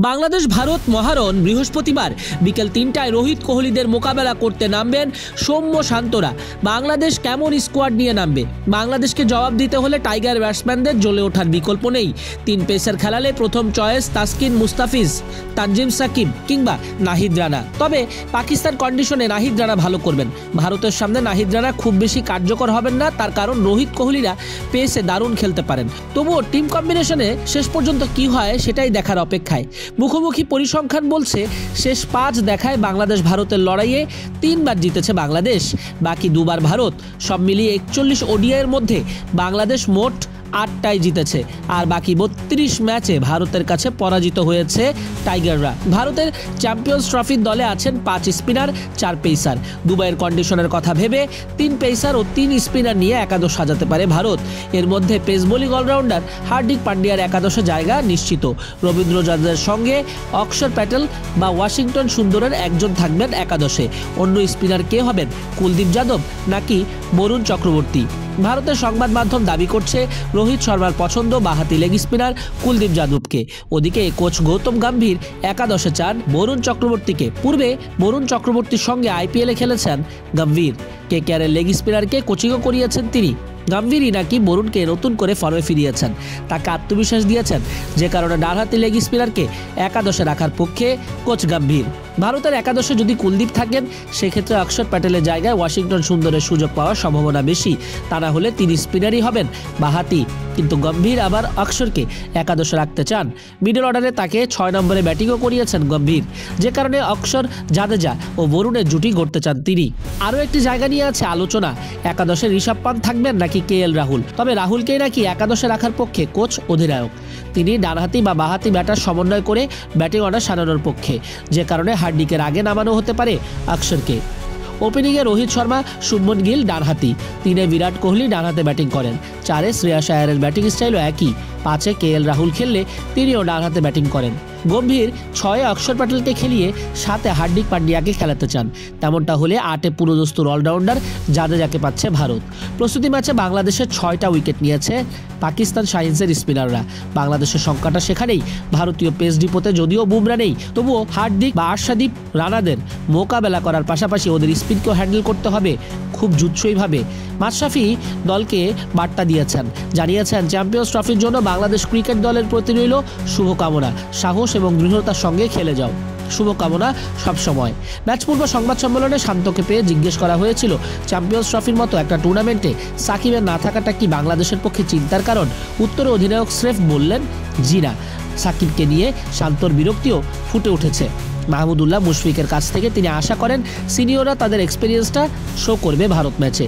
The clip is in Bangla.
বাংলাদেশ ভারত মহারণ বৃহস্পতিবার বিকেল ৩টায় রোহিত কোহলিদের মোকাবেলা করতে নামবেন সৌম্য শান্তরা। বাংলাদেশ কেমন স্কোয়াড নিয়ে নামবে? বাংলাদেশকে জবাব দিতে হলে টাইগার ব্যাটসম্যানদের জ্বলে ওঠার বিকল্প নেই। ৩ পেসার খেলালে প্রথম চয়েস তাসকিন মুস্তাফিজ, তানজিম সাকিব কিংবা নাহিদ রানা। তবে পাকিস্তান কন্ডিশনে নাহিদ রানা ভালো করবেন। ভারতের সামনে নাহিদ রানা খুব বেশি কার্যকর হবেন না, তার কারণ রোহিত কোহলিরা পেসে দারুণ খেলতে পারেন। তবুও টিম কম্বিনেশনে শেষ পর্যন্ত কি হয় সেটাই দেখার অপেক্ষায়। মুখোমুখি পরিসংখ্যান বলছে শেষ 5 দেখায় বাংলাদেশ ভারতের লড়াইয়ে 3 বার জিতেছে বাংলাদেশ, বাকি 2 বার ভারত। সব মিলিয়ে 41 ওডিআইয়ের মধ্যে বাংলাদেশ মোট 8টাই জিতেছে, আর বাকি 32 ম্যাচে ভারতের কাছে পরাজিত হয়েছে টাইগাররা। ভারতের চ্যাম্পিয়ন্স ট্রফির দলে আছেন 5 স্পিনার 4 পেসার। দুবাইয়ের কন্ডিশনের কথা ভেবে 3 পেসার ও 3 স্পিনার নিয়ে একাদশ সাজাতে পারে ভারত। এর মধ্যে পেস বোলিং অলরাউন্ডার হার্দিক পান্ডিয়ার একাদশে জায়গা নিশ্চিত। রবীন্দ্র জাদেজার সঙ্গে অক্ষর প্যাটেল বা ওয়াশিংটন সুন্দরের একজন থাকবেন একাদশে। অন্য স্পিনার কে হবেন? কুলদীপ যাদব নাকি বরুণ চক্রবর্তী? ভারতের সংবাদ মাধ্যম দাবি করছে রোহিত শর্মার পছন্দ বাঁহাতি লেগ স্পিনার কুলদীপ যাদবকে। ওদিকে কোচ গৌতম গম্ভীর একাদশে চান বরুণ চক্রবর্তীকে। পূর্বে বরুণ চক্রবর্তীর সঙ্গে আইপিএলে খেলেছেন গম্ভীর। কেকেআরের লেগ স্পিনারকে কোচিংও করিয়েছেন তিনি। গম্ভীরই নাকি বরুণকে নতুন করে ফর্মে ফিরিয়েছেন, তাকে আত্মবিশ্বাস দিয়েছেন, যে কারণে ডানহাতি লেগ স্পিনারকে একাদশে রাখার পক্ষে কোচ গম্ভীর। ভারতের একাদশে যদি কুলদীপ থাকেন সেক্ষেত্রে অক্ষর প্যাটেলের জায়গায় ওয়াশিংটন সুন্দরের সুযোগ পাওয়ার সম্ভাবনা বেশি। তা না হলে 3 স্পিনারই হবেন বাঁহাতি, কিন্তু গম্ভীর আবার অক্ষরকে একাদশে রাখতে চান। মিডল অর্ডারে তাকে 6 নম্বরে ব্যাটিংও করিয়েছেন গম্ভীর, যে কারণে অক্ষর, জাদেজা ও বরুণের জুটি গড়তে চান তিনি। আরও একটি জায়গা নিয়ে আছে আলোচনা, একাদশে ঋষভ পান্ত থাকবেন নাকি KL রাহুল। তবে রাহুলকেই নাকি একাদশে রাখার পক্ষে কোচ অধিনায়ক। তিনি ডানহাতি বা বাঁহাতি ব্যাটার সমন্বয় করে ব্যাটিং অর্ডার সাজানোর পক্ষে, যে কারণে হার্দিকের আগে নামানো হতে পারে অক্ষরকে। ওপেনিংয়ে রোহিত শর্মা, শুভমন গিল ডানহাতি, 3-এ বিরাট কোহলি ডানহাতে ব্যাটিং করেন, 4-এ শ্রেয়াস আয়ারের ব্যাটিং স্টাইলও একই, 5-এ KL রাহুল খেললে তিনিও ডানহাতে ব্যাটিং করেন। গম্ভীর 6-এ অক্ষর প্যাটেলকে খেলিয়ে 7-এ হার্দিক পান্ডিয়াকে খেলাতে চান। তেমনটা হলে 8-এ পুরোদস্তুর অলরাউন্ডার জাদেজাকে পাচ্ছে ভারত। প্রস্তুতি ম্যাচে বাংলাদেশের 6টা উইকেট নিয়েছে পাকিস্তান শাহিনসের স্পিনাররা। বাংলাদেশের সংখ্যাটা সেখানেই। ভারতীয় পেস ডিপোতে যদিও বুমরা নেই, তবুও হার্দিক বা আশাদীপ রানাদের মোকাবেলা করার পাশাপাশি ওদের স্পিনকেও হ্যান্ডেল করতে হবে খুব জুৎসইভাবে। মাশরাফি দলকে বার্তা দিয়েছেন, জানিয়েছেন চ্যাম্পিয়ন্স ট্রফির জন্য বাংলাদেশ ক্রিকেট দলের প্রতি রইল শুভকামনা, সাহস এবং দৃঢ়তার সঙ্গে খেলে যাও, শুভকামনা সবসময়। ম্যাচ পূর্ব সংবাদ সম্মেলনে শান্তকে পেয়ে জিজ্ঞেস করা হয়েছিল চ্যাম্পিয়ন্স ট্রফির মতো একটা টুর্নামেন্টে সাকিবের না থাকাটা কি বাংলাদেশের পক্ষে চিন্তার কারণ? উত্তরে অধিনায়ক স্রেফ বললেন জি না। সাকিবকে নিয়ে শান্তর বিরক্তিও ফুটে উঠেছে। মাহমুদুল্লাহ মুশফিকের কাছ থেকে তিনি আশা করেন সিনিয়ররা তাদের এক্সপিরিয়েন্সটা শো করবে ভারত ম্যাচে।